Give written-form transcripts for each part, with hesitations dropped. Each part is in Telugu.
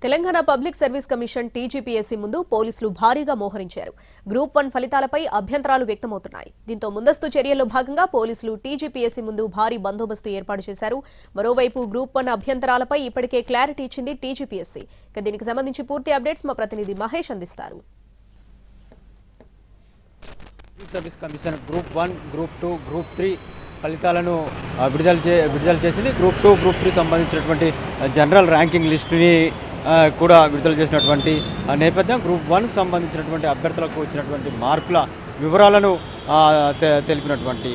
Telangana public service commission TGPSC ముందు పోలీసులు భారీగా మోహరించారు. గ్రూప్ 1 ఫలితాలపై అభ్యంతరాలు వ్యక్తమవుతున్నాయి. దీంతో ముందస్తు చర్యల్లో భాగంగా పోలీసులు టీజీపీఎస్సీ ముందు భారీ బందోబస్తు ఏర్పాటు చేశారు. మరోవైపు గ్రూప్ 1 అభ్యంతరాలపై ఇప్పటికే క్లారిటీ ఇచ్చింది టీజీపీఎస్సీ. దీనికి సంబంధించి పూర్తి అప్డేట్స్ మా ప్రతినిధి మహేష్ అందిస్తారు. Service commission group 1, group 2, group 3 ఫలితాలను విడుదల చేసింది. గ్రూప్ 2, గ్రూప్ 3 సంబంధించినటువంటి జనరల్ ర్యాంకింగ్ లిస్టుని కూడా విడుదల చేసినటువంటి నేపథ్యం. గ్రూప్ 1కు సంబంధించినటువంటి అభ్యర్థులకు వచ్చినటువంటి మార్కుల వివరాలను తెలిపినటువంటి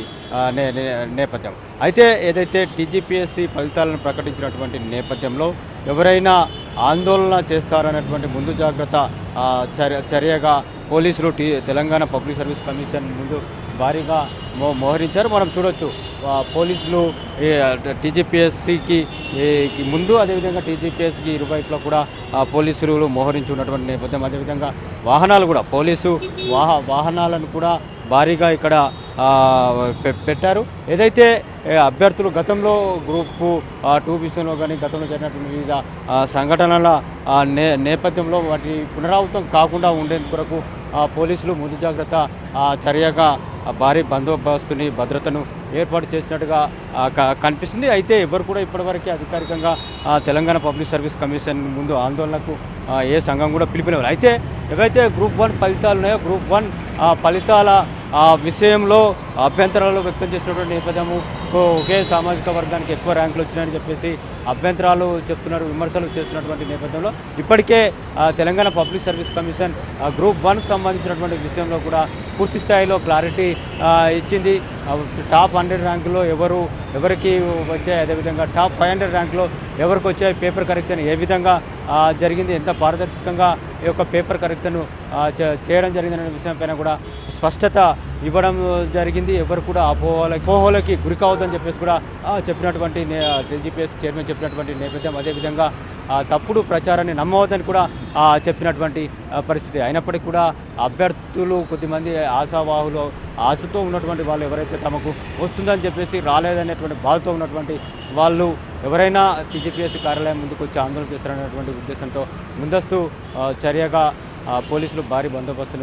నేపథ్యం. అయితే ఏదైతే టీజీపీఎస్సీ ఫలితాలను ప్రకటించినటువంటి నేపథ్యంలో ఎవరైనా ఆందోళన చేస్తారనేటువంటి ముందు జాగ్రత్త చర్యగా పోలీసులు తెలంగాణ పబ్లిక్ సర్వీస్ కమిషన్ ముందు భారీగా మోహరించారు. మనం చూడొచ్చు పోలీసులు టీజీపీఎస్సీకి ముందు అదేవిధంగా టీజీపీఎస్సీకి ఇరువైపులా కూడా పోలీసులు మోహరించి ఉన్నటువంటి నేపథ్యం. అదేవిధంగా వాహనాలు కూడా పోలీసు వాహనాలను కూడా భారీగా ఇక్కడ పెట్టారు. ఏదైతే అభ్యర్థులు గతంలో గ్రూప్ 2 విషయంలో కానీ గతంలో జరిగినటువంటి వివిధ సంఘటనల నేపథ్యంలో వాటి పునరావృతం కాకుండా ఉండేందుకు కొరకు పోలీసులు ముందు జాగ్రత్త చర్యగా భారీ బందోబస్తుని భద్రతను ఏర్పాటు చేసినట్టుగా కనిపిస్తుంది. అయితే ఎవరు కూడా ఇప్పటివరకు అధికారికంగా తెలంగాణ పబ్లిక్ సర్వీస్ కమిషన్ ముందు ఆందోళనకు ఏ సంఘం కూడా పిలుపునివ్వాలి. అయితే ఏవైతే గ్రూప్ 1 ఫలితాలు ఉన్నాయో గ్రూప్ 1 ఫలితాల విషయంలో అభ్యంతరాలు వ్యక్తం చేసినటువంటి నేపథ్యము ఒకే సామాజిక వర్గానికి ఎక్కువ ర్యాంకులు వచ్చినాయని చెప్పేసి అభ్యంతరాలు చెప్తున్నారు, విమర్శలు చేస్తున్నటువంటి నేపథ్యంలో ఇప్పటికే Telangana public service commission group 1కు సంబంధించినటువంటి విషయంలో కూడా పూర్తి స్థాయిలో క్లారిటీ ఇచ్చింది. టాప్ 100 ర్యాంకులో ఎవరికి వచ్చాయి, అదేవిధంగా టాప్ 500 ర్యాంకులో ఎవరికి వచ్చాయి, పేపర్ కరెక్షన్ ఏ విధంగా జరిగింది, ఎంత పారదర్శకంగా ఈ యొక్క పేపర్ కరెక్షన్ చేయడం జరిగిందనే విషయంపైన కూడా స్పష్టత ఇవ్వడం జరిగింది. ఎవరు కూడా అపోహలకి గురి కావద్దని చెప్పేసి కూడా చెప్పినటువంటి టీజీపీఎస్సీ చైర్మన్ చెప్పినటువంటి నేపథ్యం. అదేవిధంగా తప్పుడు ప్రచారాన్ని నమ్మవద్దని కూడా చెప్పినటువంటి పరిస్థితి. అయినప్పటికీ కూడా అభ్యర్థులు కొద్దిమంది ఆశావాహులు ఆశతో ఉన్నటువంటి వాళ్ళు ఎవరైతే తమకు వస్తుందని చెప్పేసి రాలేదనేటువంటి బాధతో ఉన్నటువంటి వాళ్ళు ఎవరైనా టీజీపీఎస్సీ కార్యాలయం ముందుకు వచ్చి ఆందోళన చేస్తారనేటువంటి ఉద్దేశంతో ముందస్తు చర్యగా పోలీసులు భారీ బందోబస్తు